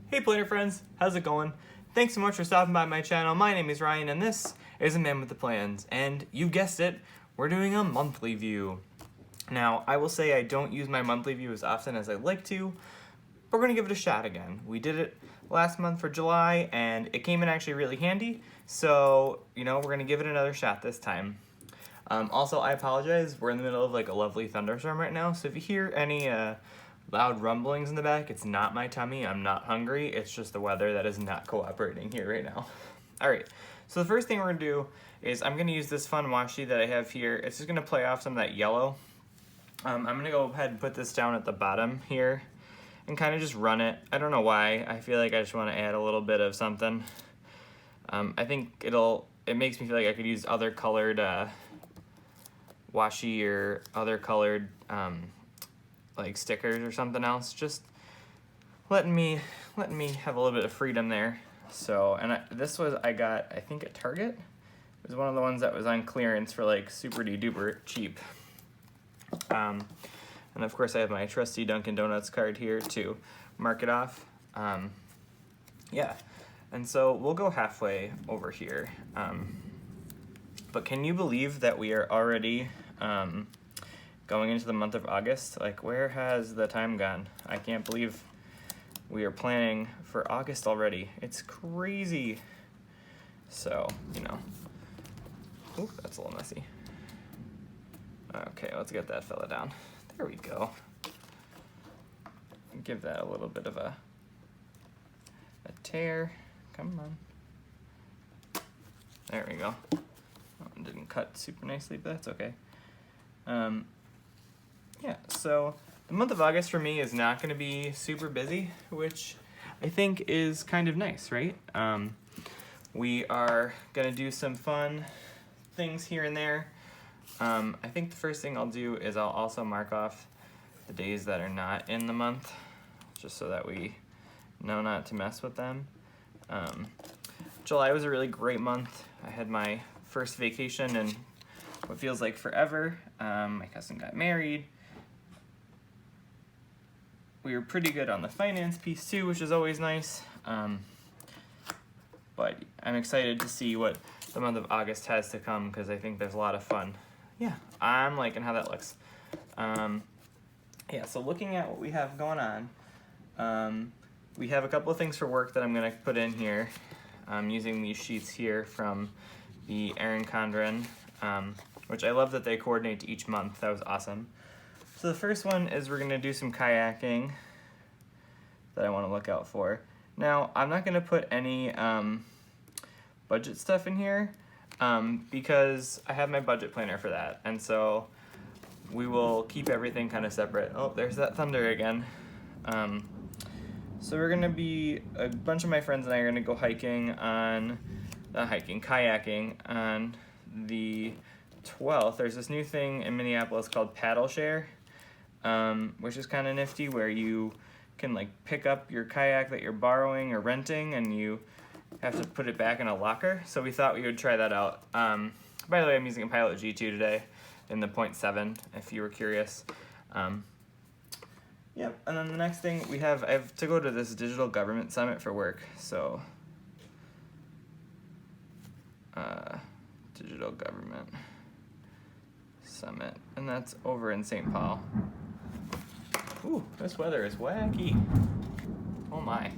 Hey planner friends, how's it going? Thanks so much for stopping by my channel. My name is Ryan and this is A Man with the Plans. And you guessed it, we're doing a monthly view. Now, I will say I don't use my monthly view as often as I'd like to, but we're gonna give it a shot again. We did it last month for July and it came in actually really handy. So, we're gonna give it another shot this time. Also, I apologize, we're in the middle of like a lovely thunderstorm right now. So if you hear any loud rumblings in the back, it's not my tummy, I'm not hungry, it's just the weather that is not cooperating here right now. All right, so the first thing we're gonna do is I'm gonna use this fun washi that I have here. It's just gonna play off some of that yellow. I'm gonna go ahead and put this down at the bottom here and kind of just run it. I don't know why, I feel like I just wanna add a little bit of something. I think it makes me feel like I could use other colored washi or other colored like stickers or something else, just letting me have a little bit of freedom there. So, and this was I got, I think, at Target. It was one of the ones that was on clearance for like super duper cheap. And of course I have my trusty Dunkin' Donuts card here to mark it off. Yeah, and so we'll go halfway over here. But can you believe that we are already going into the month of August? Like, where has the time gone? I can't believe we are planning for August already. It's crazy. So, Ooh, that's a little messy. Okay, let's get that fella down. There we go. Give that a little bit of a tear. Come on. There we go. Oh, didn't cut super nicely, but that's okay. Yeah, so the month of August for me is not going to be super busy, which I think is kind of nice, right? We are going to do some fun things here and there. I think the first thing I'll do is I'll also mark off the days that are not in the month, just so that we know not to mess with them. July was a really great month. I had my first vacation in what feels like forever. My cousin got married. We were pretty good on the finance piece too, which is always nice. But I'm excited to see what the month of August has to come because I think there's a lot of fun. Yeah, I'm liking how that looks. Yeah, so looking at what we have going on, we have a couple of things for work that I'm gonna put in here. I'm using these sheets here from the Erin Condren, which I love that they coordinate to each month. That was awesome. So the first one is we're gonna do some kayaking that I wanna look out for. Now, I'm not gonna put any budget stuff in here because I have my budget planner for that. And so we will keep everything kind of separate. Oh, there's that thunder again. So we're gonna be, a bunch of my friends and I are gonna go kayaking on the 12th. There's this new thing in Minneapolis called Paddle Share, which is kind of nifty, where you can like pick up your kayak that you're borrowing or renting and you have to put it back in a locker. So we thought we would try that out. By the way, I'm using a Pilot G2 today in the 0.7, if you were curious. Yep, and then the next thing I have to go to this digital government summit for work. So, digital government summit, and that's over in St. Paul. Ooh, this weather is wacky. Oh my.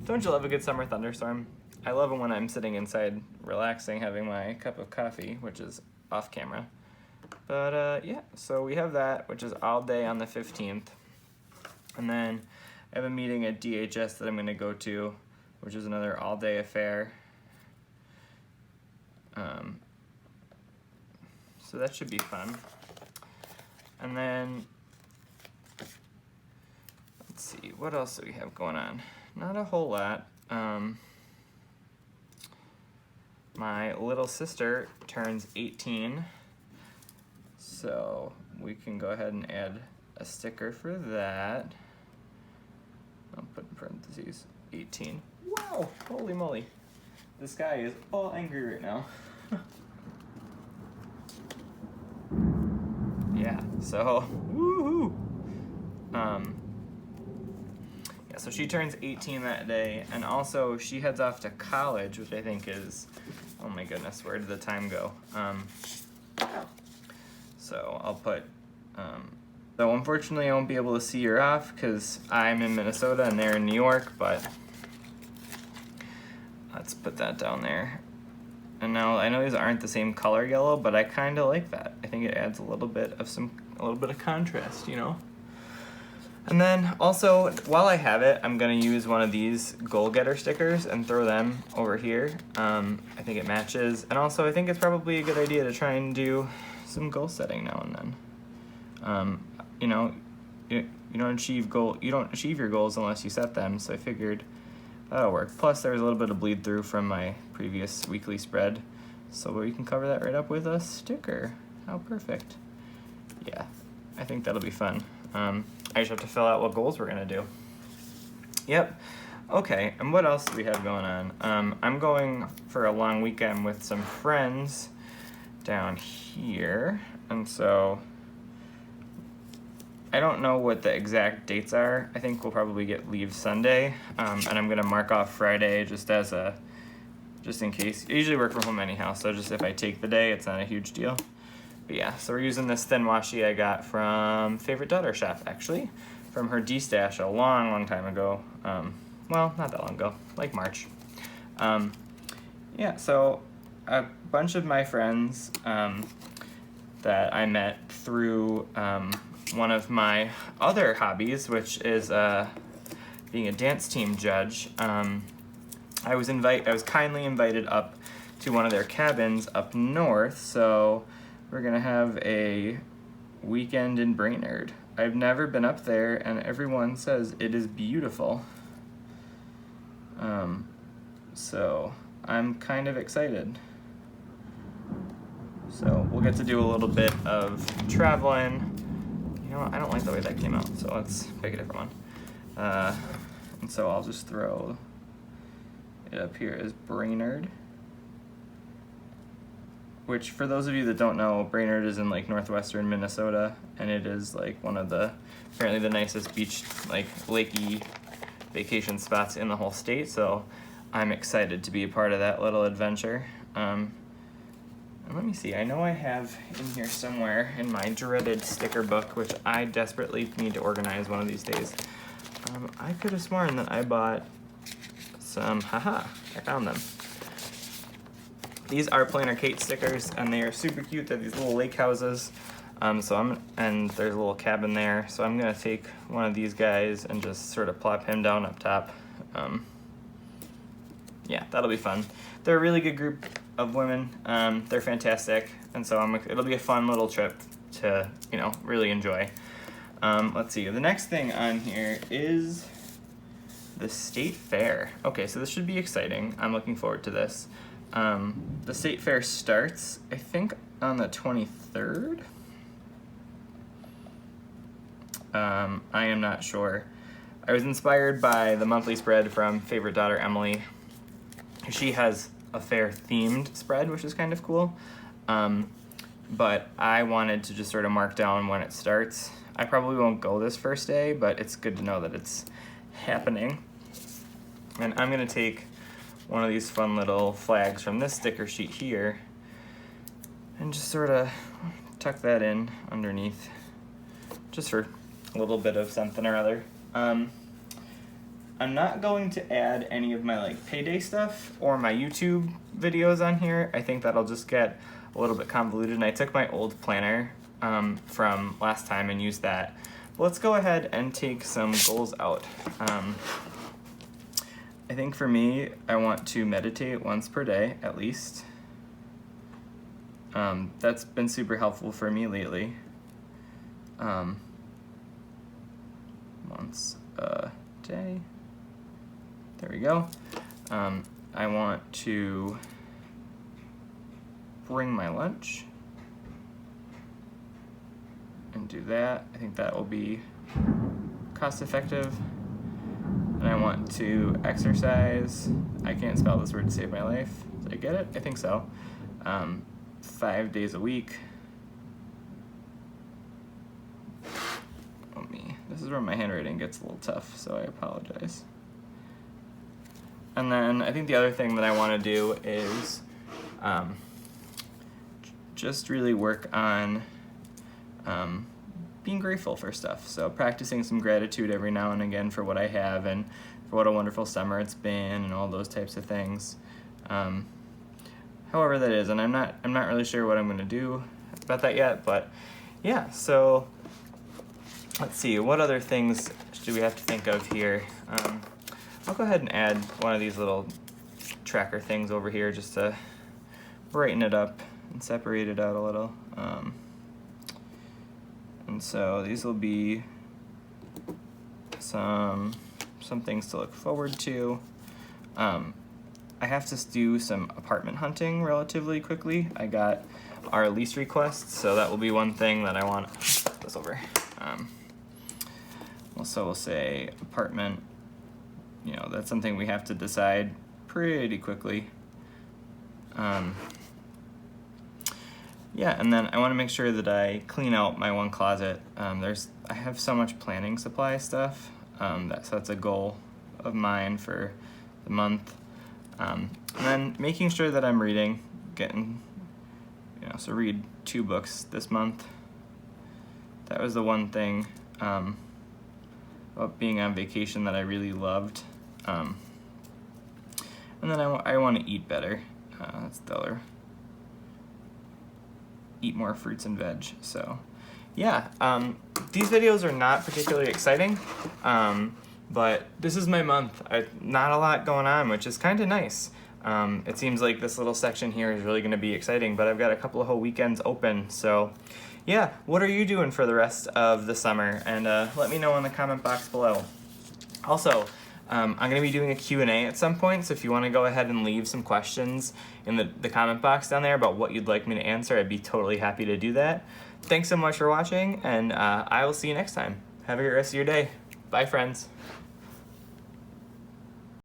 Don't you love a good summer thunderstorm? I love it when I'm sitting inside relaxing, having my cup of coffee, which is off camera. But yeah, so we have that, which is all day on the 15th. And then I have a meeting at DHS that I'm gonna go to, which is another all day affair. So that should be fun. And then, let's see, what else do we have going on? Not a whole lot. My little sister turns 18, so we can go ahead and add a sticker for that. I'll put in parentheses, 18. Wow, holy moly. This guy is all angry right now. Yeah, so, woohoo! Yeah, so she turns 18 that day, and also she heads off to college, which I think is, oh my goodness, where did the time go? So I'll put, so unfortunately I won't be able to see her off because I'm in Minnesota and they're in New York, but let's put that down there. And now I know these aren't the same color yellow, but I kind of like that. I think it adds a little bit of contrast, you know? And then also, while I have it, I'm gonna use one of these goal getter stickers and throw them over here. I think it matches. And also I think it's probably a good idea to try and do some goal setting now and then. You know, you don't achieve your goals unless you set them, so I figured that'll work. Plus there was a little bit of bleed through from my previous weekly spread, so we can cover that right up with a sticker. How perfect. Yeah, I think that'll be fun. I just have to fill out what goals we're gonna do. Yep. Okay, and what else do we have going on? I'm going for a long weekend with some friends down here, and so I don't know what the exact dates are. I think we'll probably get leave Sunday, and I'm gonna mark off Friday just in case. I usually work from home anyhow, so just if I take the day, it's not a huge deal. But yeah, so we're using this thin washi I got from Favorite Daughter Shop, actually, from her D-stash a long time ago. Well, not that long ago, like March. Yeah, so a bunch of my friends that I met through one of my other hobbies, which is being a dance team judge. I was kindly invited up to one of their cabins up north, so we're gonna have a weekend in Brainerd. I've never been up there, and everyone says it is beautiful. So I'm kind of excited. So we'll get to do a little bit of traveling. You know what? I don't like the way that came out, so let's pick a different one. And so I'll just throw it up here as Brainerd, which for those of you that don't know, Brainerd is in like northwestern Minnesota, and it is like one of apparently the nicest beach, like lakey vacation spots in the whole state, so I'm excited to be a part of that little adventure. And let me see, I know I have in here somewhere in my dreaded sticker book, which I desperately need to organize one of these days. I could have sworn that I bought some, I found them. These are Planner Kate stickers, and they are super cute. They're these little lake houses. And there's a little cabin there. So I'm gonna take one of these guys and just sort of plop him down up top. Yeah, that'll be fun. They're a really good group of women. They're fantastic, and so it'll be a fun little trip to, really enjoy. Let's see, the next thing on here is the State Fair. Okay, so this should be exciting. I'm looking forward to this. The State Fair starts, I think, on the 23rd. I am not sure. I was inspired by the monthly spread from Favorite Daughter Emily. She has a fair themed spread, which is kind of cool. But I wanted to just sort of mark down when it starts. I probably won't go this first day, but it's good to know that it's happening. And I'm gonna take one of these fun little flags from this sticker sheet here and just sort of tuck that in underneath, just for a little bit of something or other. I'm not going to add any of my payday stuff or my YouTube videos on here. I think that'll just get a little bit convoluted, and I took my old planner from last time and used that. But let's go ahead and take some goals out. I think for me, I want to meditate once per day, at least. That's been super helpful for me lately. Once a day. There we go. I want to bring my lunch and do that. I think that will be cost effective. And I want to exercise. I can't spell this word to save my life. Did I get it? I think so. 5 days a week. Oh me, this is where my handwriting gets a little tough, so I apologize. And then I think the other thing that I want to do is just really work on being grateful for stuff. So practicing some gratitude every now and again for what I have and for what a wonderful summer it's been and all those types of things. However that is, and I'm not really sure what I'm going to do about that yet, but yeah, so let's see, what other things do we have to think of here? I'll go ahead and add one of these little tracker things over here just to brighten it up and separate it out a little. And so these will be some things to look forward to. I have to do some apartment hunting relatively quickly. I got our lease requests, so that will be one thing that I want to put this over. Also, we'll say apartment, you know, that's something we have to decide pretty quickly. Yeah, and then I want to make sure that I clean out my one closet. I have so much planning supply stuff, so that's a goal of mine for the month. And then making sure that I'm reading, so read 2 books this month. That was the one thing about being on vacation that I really loved. And then I want to eat better. That's the other. Eat more fruits and veg. So yeah, these videos are not particularly exciting, but this is my month. Not a lot going on, which is kind of nice. It seems like this little section here is really going to be exciting, but I've got a couple of whole weekends open. So yeah, what are you doing for the rest of the summer? And let me know in the comment box below. Also, I'm going to be doing a Q&A at some point, so if you want to go ahead and leave some questions in the comment box down there about what you'd like me to answer, I'd be totally happy to do that. Thanks so much for watching, and I will see you next time. Have a great rest of your day. Bye, friends.